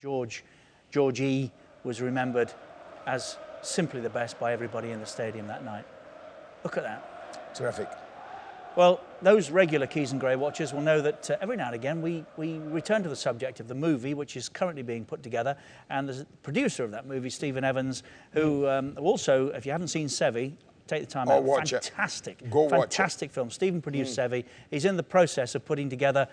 George E was remembered as simply the best by everybody in the stadium that night. Look at that. Terrific. Well, those regular Keys and Gray watchers will know that every now and again we return to the subject of the movie, which is currently being put together, and the producer of that movie, Stephen Evans, who also, if you haven't seen Sevi, take the time out. Watch fantastic, it. Go watch it. Fantastic film. Stephen produced Sevi. He's in the process of putting together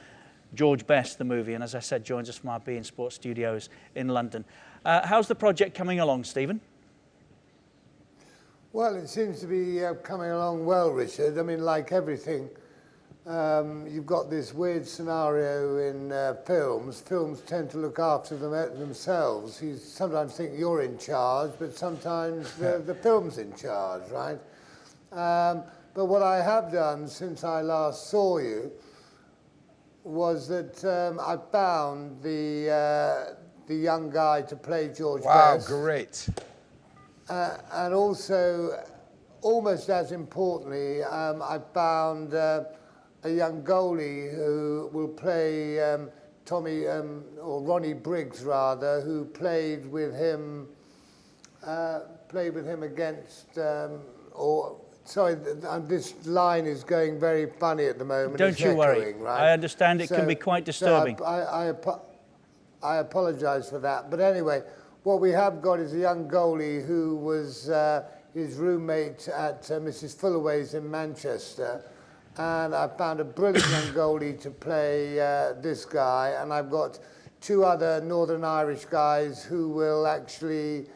George Best, the movie, and as I said, joins us from our beIN Sports studios in London. How's the project coming along, Stephen? Well, it seems to be coming along well, Richard. I mean, like everything, you've got this weird scenario in films. Films tend to look after themselves. You sometimes think you're in charge, but sometimes the film's in charge, right? But what I have done since I last saw you was that I found the young guy to play George Best. Wow, great. And also, almost as importantly, I found a young goalie who will play Tommy, or Ronnie Briggs rather, who played with him against, sorry, this line is going very funny at the moment. Don't you worry. Right? I understand it can be quite disturbing. So I apologise for that. But anyway, what we have got is a young goalie who was his roommate at Mrs. Fullaway's in Manchester. And I found a brilliant young goalie to play this guy. And I've got two other Northern Irish guys who will actually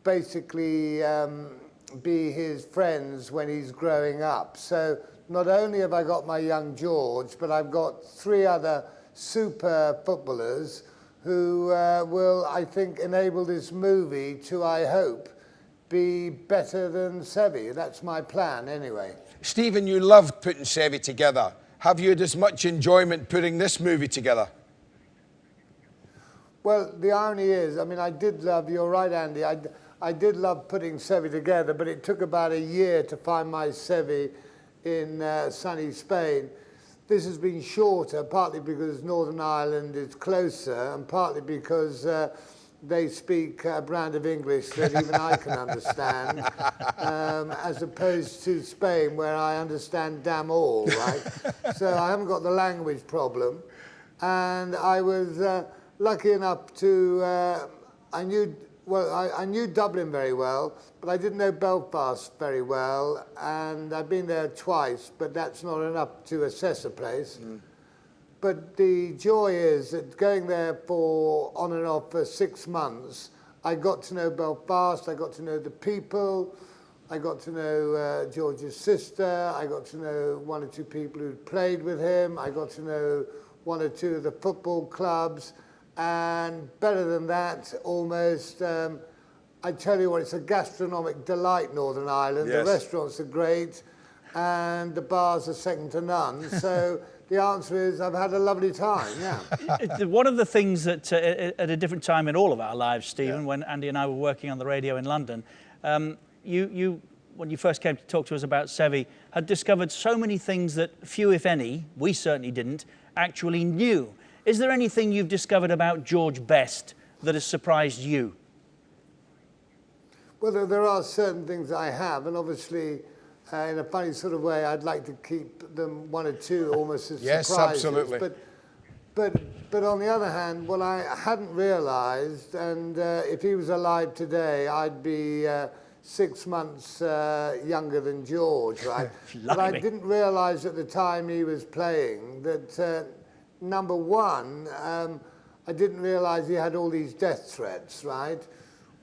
basically be his friends when he's growing up. So not only have I got my young George, but I've got three other super footballers who will, I think, enable this movie to, I hope, be better than Sevi. That's my plan, anyway. Stephen, you loved putting Sevi together. Have you had as much enjoyment putting this movie together? Well, the irony is, I mean, I did love, you're right, Andy, I did love putting Sevi together, but it took about a year to find my Sevi in sunny Spain. This has been shorter, partly because Northern Ireland is closer, and partly because they speak a brand of English that even I can understand, as opposed to Spain, where I understand damn all, right? So I haven't got the language problem. And I was lucky enough to, I knew Dublin very well, but I didn't know Belfast very well, and I've been there twice, but that's not enough to assess a place. But the joy is that going there for on and off for 6 months, I got to know Belfast, I got to know the people, I got to know George's sister, I got to know one or two people who'd played with him, I got to know one or two of the football clubs, and better than that, almost, I tell you what, it's a gastronomic delight, Northern Ireland. Yes. The restaurants are great, and the bars are second to none. So the answer is I've had a lovely time, yeah. One of the things that, at a different time in all of our lives, Stephen, when Andy and I were working on the radio in London, you, when you first came to talk to us about Sevi, had discovered so many things that few, if any, we certainly didn't, actually knew. Is there anything you've discovered about George Best that has surprised you? Well, there are certain things I have, and obviously, in a funny sort of way, I'd like to keep them one or two almost as Yes, surprises. absolutely. But on the other hand, what I hadn't realised, and if he was alive today, I'd be 6 months younger than George, right? But I didn't realise at the time he was playing that, number one, I didn't realise he had all these death threats, right?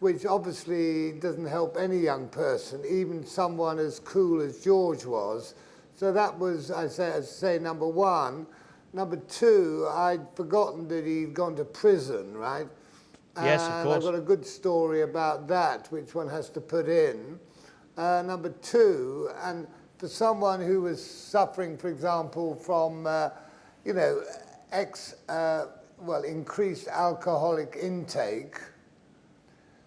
Which obviously doesn't help any young person, even someone as cool as George was. So that was, I say, number one. Number two, I'd forgotten that he'd gone to prison, right? Yes, of course. I've got a good story about that, which one has to put in. Number two, and for someone who was suffering, for example, from, increased alcoholic intake.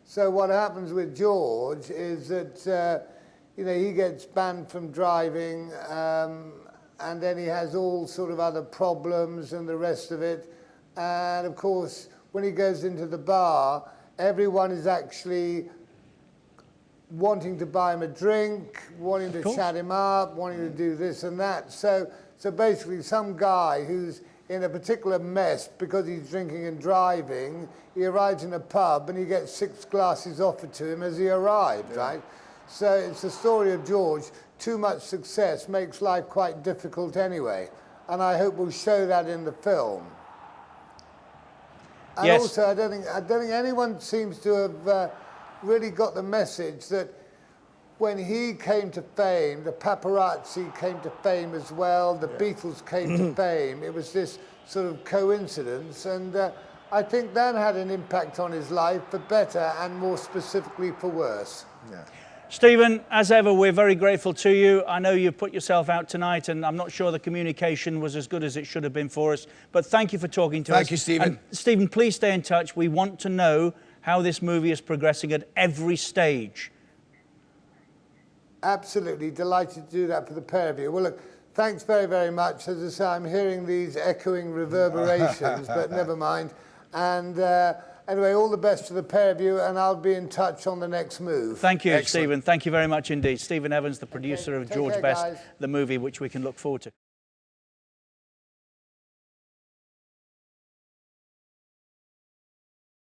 So what happens with George is that, he gets banned from driving, and then he has all sort of other problems and the rest of it. And of course, when he goes into the bar, everyone is actually wanting to buy him a drink, wanting to chat him up, wanting to do this and that. So basically some guy who's in a particular mess because he's drinking and driving, he arrives in a pub and he gets 6 glasses offered to him as he arrived, right? So it's the story of George. Too much success makes life quite difficult anyway. And I hope we'll show that in the film. And Yes. also, I don't think anyone seems to have really got the message that when he came to fame, the paparazzi came to fame as well, the Beatles came to fame. It was this sort of coincidence, and I think that had an impact on his life for better and more specifically for worse. Yeah. Stephen, as ever, we're very grateful to you. I know you've put yourself out tonight, and I'm not sure the communication was as good as it should have been for us, but thank you for talking to us. Thank you, Stephen. And Stephen, please stay in touch. We want to know how this movie is progressing at every stage. Absolutely delighted to do that for the pair of you. Well, look, thanks very, very much. As I say, I'm hearing these echoing reverberations, but never mind. And anyway, all the best to the pair of you, and I'll be in touch on the next move. Thank you, Excellent. Stephen. Thank you very much indeed. Stephen Evans, the producer of take George care, Best, guys. the movie which we can look forward to.